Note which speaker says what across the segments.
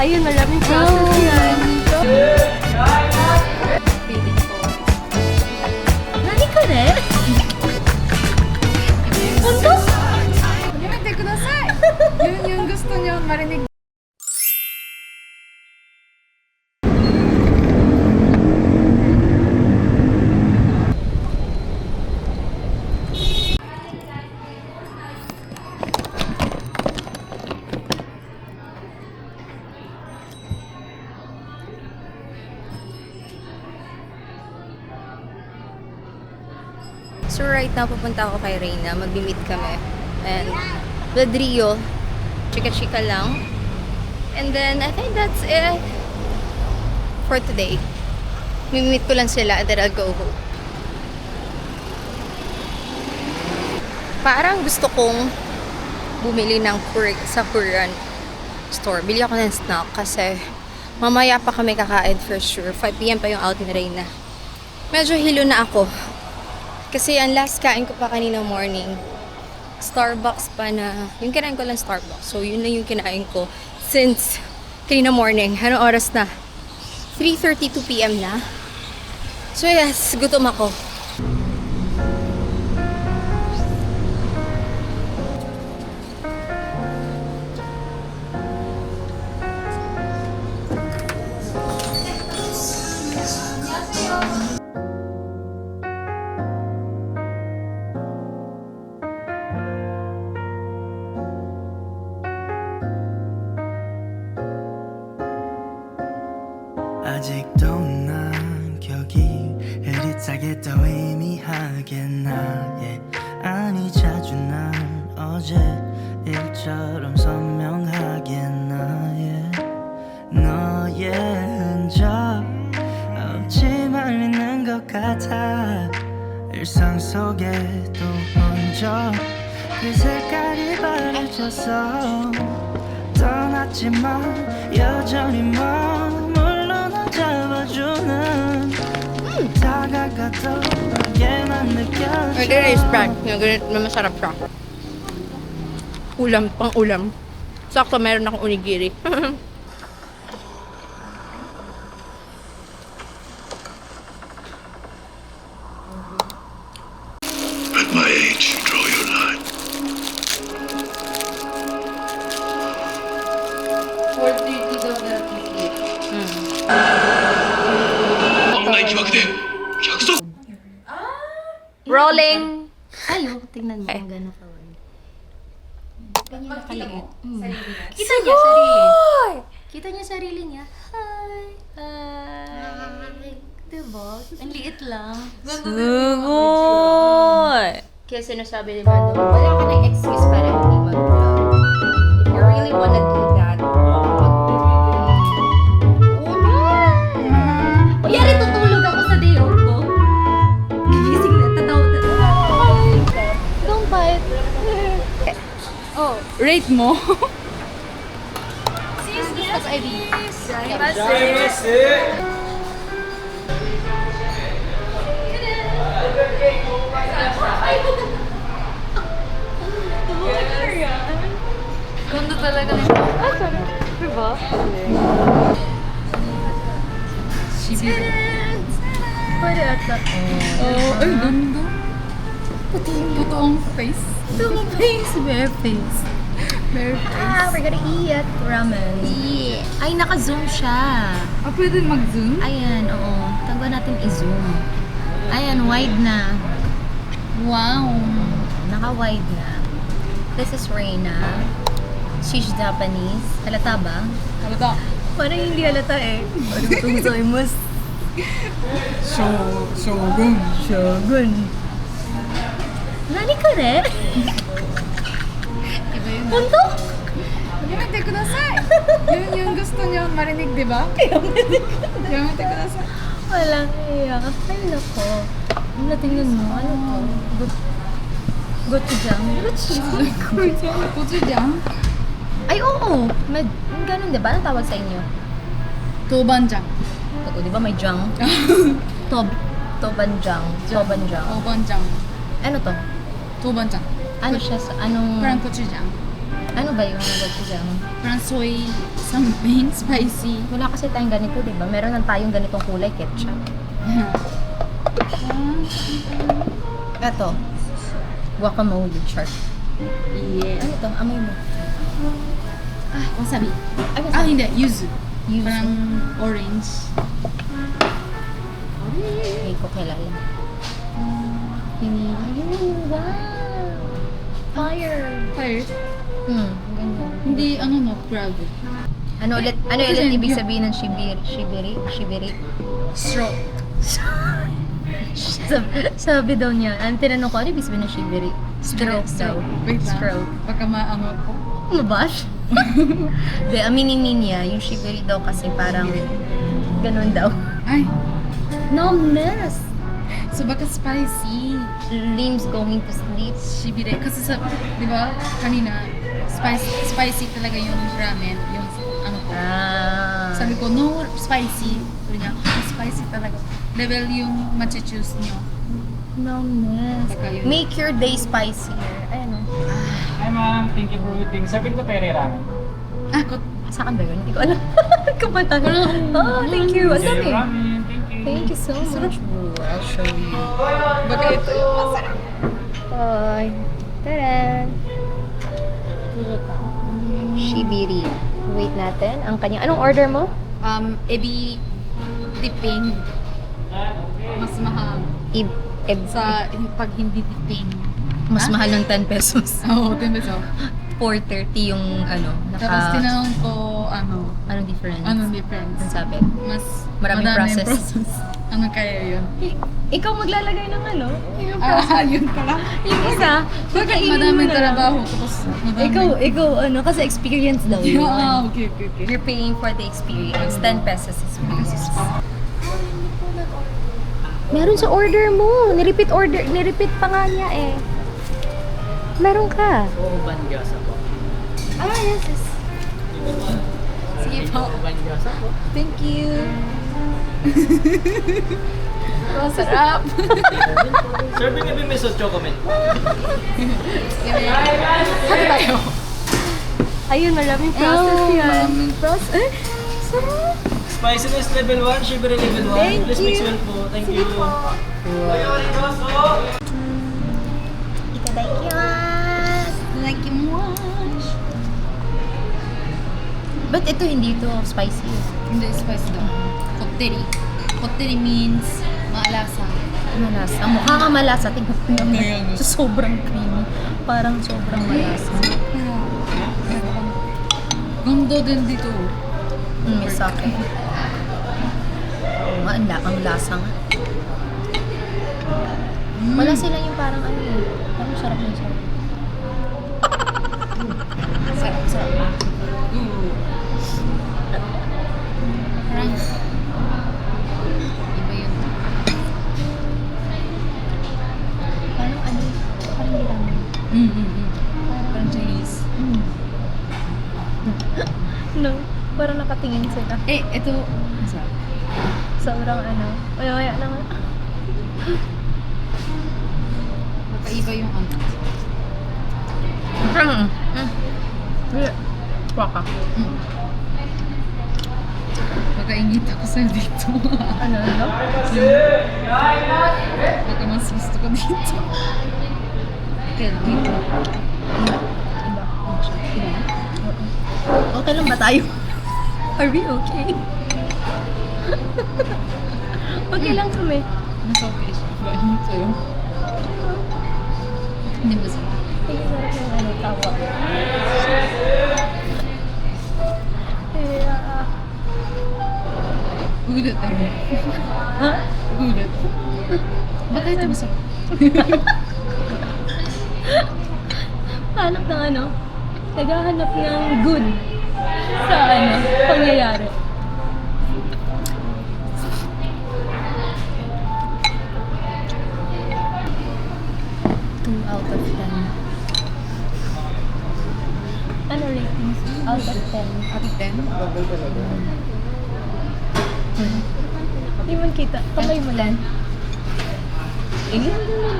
Speaker 1: Ayun, maraming process yan. Feeling ko. Nani ka rin? Punto?
Speaker 2: Yumete kudasai! Yun yung gusto nyo marinig.
Speaker 1: So right now, pupunta ako kay Reyna. Mag-meet kami. And with Rio, chika-chika lang. And then, I think that's it for today. Mimit ko lang sila and then I'll go home. Parang gusto kong bumili ng sa Korean store. Bili ako ng snack kasi mamaya pa kami kakain for sure. 5 PM pa yung out ni Reyna. Medyo hilo na ako. Kasi ang last kain ko pa kanina morning, Starbucks pa na, yung kinain ko lang Starbucks. So yun na yung kinain ko since kanina morning. Anong oras na? 3:32 PM na. So yes, gutom ako.
Speaker 3: 아직도 난 격이 흐릿하게 더 희미하게 나의 아니 자주 난 어제 일처럼 선명하게 나의 너의 흔적 없지만 있는 것 같아 일상 속에도 번져 그 색깔이 바래져서 떠났지만 여전히 머물러 잡아주는 다가가도 너에게만 느껴져
Speaker 1: Order is prank. Yung ganito na masarap siya. Ulam, pang ulam. Sakto, meron akong onigiri.
Speaker 4: At my age, you draw your line. 엉라인 기막대 약속.
Speaker 1: Rolling!
Speaker 5: Ayo, tingnan mo
Speaker 1: Ay.
Speaker 5: kung gano'n ka. Ganyan
Speaker 2: Pagkita mo,
Speaker 5: nakaliit.
Speaker 2: sarili
Speaker 5: Kita
Speaker 2: niya.
Speaker 5: niya sarili. Kita niya sarili niya. Hi! Hi! Diba? Ang liit lang.
Speaker 1: Sugoy! Kaya sinasabi ni Mando, wala ka ng excuse para hindi mag-vlog. If you really wanna do that,
Speaker 5: Yari, tutulog ako sa day off ko. Gigising na, tatawa. Don't bite.
Speaker 2: Oh, rate mo.
Speaker 5: Tapos ID.
Speaker 2: Ganda talaga nito. Diba?
Speaker 5: Pwede ata.
Speaker 2: Oh, ay, ganda. Totoong face.
Speaker 5: Itong face, bare face.
Speaker 2: Bare face.
Speaker 5: We're gonna eat ramen. Yeah. Ay, naka-zoom siya.
Speaker 2: Ah, pwede mag-zoom?
Speaker 5: Ayan, oo. Tanggal natin i-zoom. Ayan, wide na.
Speaker 2: Wow.
Speaker 5: Naka-wide na. This is Reina. She's Japanese. Halata ba?
Speaker 2: Halata.
Speaker 5: Parang hindi halata eh. Parang itong Zoimus.
Speaker 2: Shogun.
Speaker 5: Shogun. Nani ka rin?
Speaker 2: Iba yun.
Speaker 5: Punto?
Speaker 2: Yumete kudasai! Yun yung gusto nyo marinig, di ba? Yumete kudasai.
Speaker 5: Walang iya. Ay, nako. Wala, tingnan mo. Ano to? Gochujang. Gochujang.
Speaker 2: Gochujang?
Speaker 5: Ay, oo. May, ganun, di ba? Anong tawag sa inyo?
Speaker 2: Tobanjang.
Speaker 5: Ito, di ba may jang? Tobanjang. Tobanjang.
Speaker 2: Tobanjang.
Speaker 5: Ano to?
Speaker 2: Tobanjang.
Speaker 5: Ano siya sa, anong...
Speaker 2: Parang gochujang.
Speaker 1: Ano ba yung nagpisa mo?
Speaker 2: Parang soy something spicy.
Speaker 1: Wala kasi tayong ganito, di ba? Meron lang tayong ganitong kulay, ketchup. Ito. Guacamole chart.
Speaker 2: Yeah.
Speaker 1: Ano to? Amoy mo.
Speaker 2: Ah, wasabi.
Speaker 1: Ay,
Speaker 2: Ah, hindi. Yuzu.
Speaker 1: Yuzu.
Speaker 2: Parang orange.
Speaker 1: Hindi ko kilala. Wow! Fire!
Speaker 2: Fire.
Speaker 1: Ganyan.
Speaker 2: Hindi, ano no, grabe.
Speaker 1: Ano ulit ibig sabihin ng shibiri?
Speaker 2: Stroke.
Speaker 1: Sabi daw niya, tinanong ko, ano ibig sabihin ng shibiri? Stroke daw.
Speaker 2: Wait lang.
Speaker 1: Stroke.
Speaker 2: Baka maano ko.
Speaker 1: Mabash? Hindi, aminin niya, yung shibiri daw kasi parang ganun daw.
Speaker 2: Ay,
Speaker 1: Numbness!
Speaker 2: so baka spicy.
Speaker 1: Limbs going to sleep.
Speaker 2: Shibire. Kasi sa, di ba, kanina, spicy talaga yung ramen. Yung ano ko. Sabi ko, no spicy. Sabi niya, spicy talaga. Level yung machichoose nyo.
Speaker 1: Numbness.
Speaker 2: Baka yun.
Speaker 1: Make your day spicier. Ayun o.
Speaker 6: Hi ma'am, thank you for waiting. Sabihin ko tere ramen.
Speaker 2: Ah, ko,
Speaker 1: Saan ba yun? Hindi ko alam. Kapalan. Oh, thank you. Ang
Speaker 6: Tere
Speaker 1: dami.
Speaker 6: ramen, thank you.
Speaker 1: Thank you so much. I'll show you.
Speaker 2: baka ito yung masarap.
Speaker 1: Bye. Taran! Shibiri. Wait natin. Ang kanyang... Anong order mo?
Speaker 2: Ebi dipping. Mas mahal.
Speaker 1: Sa...
Speaker 2: Pag hindi dipping.
Speaker 1: Mas mahal ng 10 pesos.
Speaker 2: Oo, oh, 10 peso.
Speaker 1: 4.30 yung ano,
Speaker 2: Tapos tinanong ko,
Speaker 1: Anong difference?
Speaker 2: anong difference?
Speaker 1: Ang sabi?
Speaker 2: Mas
Speaker 1: Maraming
Speaker 2: madaming
Speaker 1: process.
Speaker 2: Ano kaya yun?
Speaker 1: Ikaw maglalagay ng ano? Yung
Speaker 2: Yun pala.
Speaker 1: Yung isa. Kakainin mo
Speaker 2: Madaming
Speaker 1: na lang.
Speaker 2: trabaho. Tapos madaming...
Speaker 1: Ikaw, ano, kasi experience daw yun.
Speaker 2: Ah, okay.
Speaker 1: You're paying for the experience. 10 pesos experience. Meron sa order mo. Nirepeat pa nga niya eh. Meron ka.
Speaker 6: Oo, bangyasa po.
Speaker 2: Ah, yes. Sige po.
Speaker 6: Bangyasa po.
Speaker 2: Thank you. Masarap.
Speaker 6: Serving na may miso chocolate.
Speaker 2: Hati tayo.
Speaker 1: Ayun, maraming process yan.
Speaker 2: Maraming process. Sarap.
Speaker 6: Spiciness level 1, shibiri level 1.
Speaker 1: Thank
Speaker 6: Please mix
Speaker 1: you.
Speaker 6: well po. Thank
Speaker 1: Sige
Speaker 6: you.
Speaker 1: po.
Speaker 2: Like yung wash.
Speaker 1: But ito hindi ito spicy.
Speaker 2: Hindi, spice daw. Kotteri. Kotteri means maalasa.
Speaker 1: Malasa. Ang mukha nga malasa. Tingnan mo naman.
Speaker 2: Ayan.
Speaker 1: So, sobrang creamy. Parang sobrang malasa.
Speaker 2: Ganda din dito.
Speaker 1: May sake. Oo nga, ang lasa nga. Wala sila yung parang ano eh. Parang sarap yung sarap.
Speaker 2: Sarap. Parang iba yun.
Speaker 1: Parang ano, parang hindi ramen.
Speaker 2: Parang Chinese.
Speaker 1: No, parang nakatingin sila.
Speaker 2: Eh, ito. Masarap.
Speaker 1: Sobrang ano. Maya naman.
Speaker 2: Kakaiba yung ano.
Speaker 1: Waka.
Speaker 2: Pagkaingit ako sa dito.
Speaker 1: Ano?
Speaker 2: Baka mas gusto ko dito. Kaya dito.
Speaker 1: Okay lang ba tayo? Are we okay? Okay lang kami.
Speaker 2: Mas okay siya. Ano sa'yo? Hindi ba sa'yo?
Speaker 1: Ay, sarap yung ano, tawa.
Speaker 2: Gulat tayo.
Speaker 1: Ha?
Speaker 2: Gulat. Ba't ito masarap?
Speaker 1: Hanap ng ano? Naghahanap ng good sa ano, pangyayari. Two out of 10. Ano ratings? Out of 10.
Speaker 2: Out of 10?
Speaker 1: Hindi man kita. Kamay mo lang.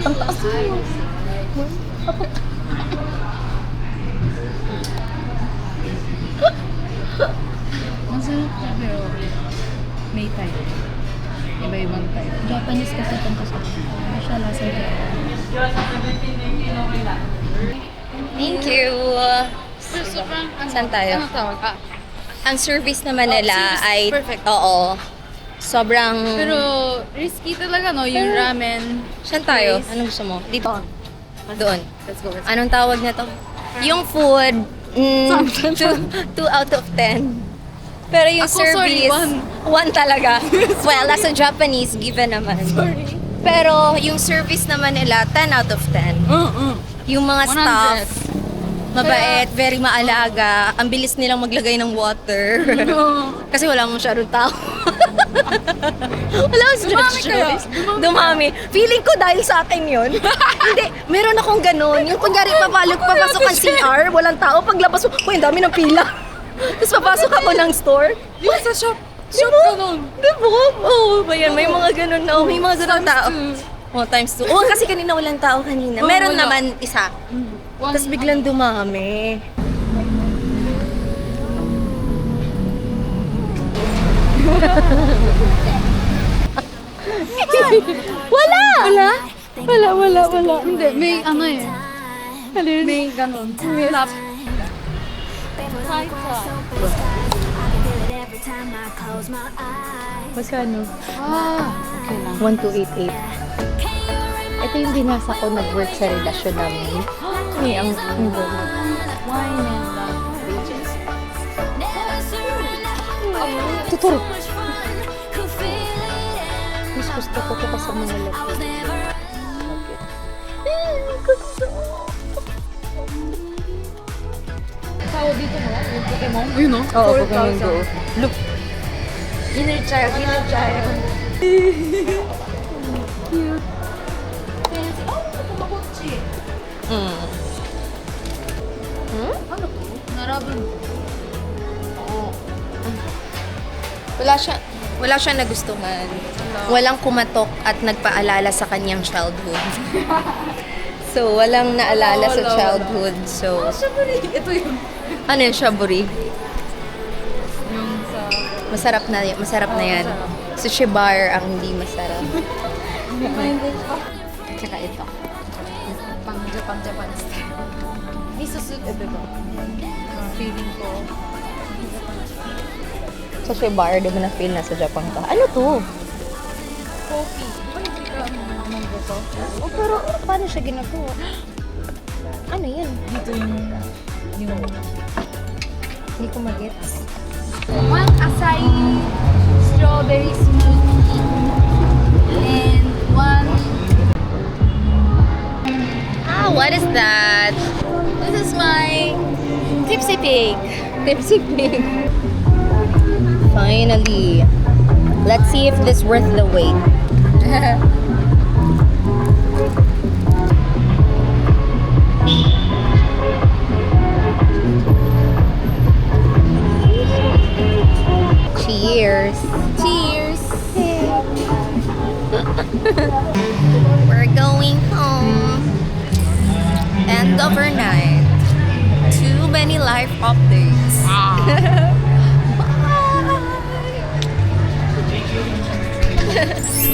Speaker 1: Ang taas mo.
Speaker 2: ibang type.
Speaker 5: Japanese kasi itong kasama. Hindi siya lasa Japanese.
Speaker 1: Thank you.
Speaker 2: Pero sobrang,
Speaker 1: Saan tayo?
Speaker 2: Ano tawag?
Speaker 1: Ang service naman nila
Speaker 2: service,
Speaker 1: ay...
Speaker 2: perfect.
Speaker 1: Oo. Sobrang...
Speaker 2: Pero risky talaga, no? Yung ramen.
Speaker 1: Saan tayo?
Speaker 2: Place.
Speaker 1: Anong gusto mo? Dito. Doon.
Speaker 2: Let's go.
Speaker 1: Anong tawag na to? Yung food, 2 out of 10. Pero yung
Speaker 2: Ako, sorry,
Speaker 1: service, 1 talaga. Well, as a Japanese, given naman.
Speaker 2: Sorry.
Speaker 1: Pero yung service naman nila, 10 out of 10. Yung mga
Speaker 2: 100.
Speaker 1: staff, mabait, very maalaga. Ang bilis nilang maglagay ng water. Kasi wala masyadong tao. Wala akong
Speaker 2: Dumami kayo.
Speaker 1: stretch. Dumami. Feeling ko dahil sa akin yun. Hindi, meron akong ganun. Yung kunyari papasok ang CR, walang tao. Paglabas mo, uy, ang dami ng pila. Tapos papasok ako ng store.
Speaker 2: Yung sa shop.
Speaker 1: Shop ka nun. Diba? Oo, ba yan? May mga ganun na. May mga ganun tao. Oh, times 2. Oh, kasi kanina walang tao kanina.
Speaker 2: Oo,
Speaker 1: Meron
Speaker 2: wala.
Speaker 1: naman isa. Tapos biglang dumami. Wala! Wala.
Speaker 2: Hindi, may ano eh. May ganun. May lap.
Speaker 1: Magkano?
Speaker 2: Okay lang.
Speaker 1: 1288. Ito yung binasa ko nag-work sa relasyon namin. Ay, ang
Speaker 2: Wine and love.
Speaker 1: Tuturo. Mas gusto ko ito sa mga laki.
Speaker 2: Tao dito mo, yung Pokemon. Yun no?
Speaker 1: Oo, Pokemon Go. Look.
Speaker 2: Inner child.
Speaker 1: Mm.
Speaker 2: Ano to? Narabon.
Speaker 1: Wala siya nagustuhan. Walang kumatok at nagpaalala sa kanyang childhood. So, walang naalala sa
Speaker 2: Wala.
Speaker 1: childhood. So,
Speaker 2: Ito yun.
Speaker 1: ano yung shaburi?
Speaker 2: Yung sa...
Speaker 1: Masarap na yan. So, shibar ang hindi masarap. Tsaka ito.
Speaker 2: Pang Japan style. Isusunod. Ito to. Feeling ko.
Speaker 1: Sa shibar, di mo na-feel na sa Japan ka. Ano to?
Speaker 2: Coffee. Ay, hindi ka naman to.
Speaker 1: Oh, pero paano siya ginagawa? Ano yun?
Speaker 2: Dito yung...
Speaker 1: Hindi ko mag-gets.
Speaker 2: One acai strawberry smoothie and one
Speaker 1: What is that?
Speaker 2: this is my tipsy pig.
Speaker 1: Tipsy pig. Finally. Let's see if this worth the wait. Cheers.
Speaker 2: Cheers.
Speaker 1: We're going home. End of our night. Too many life updates. Bye.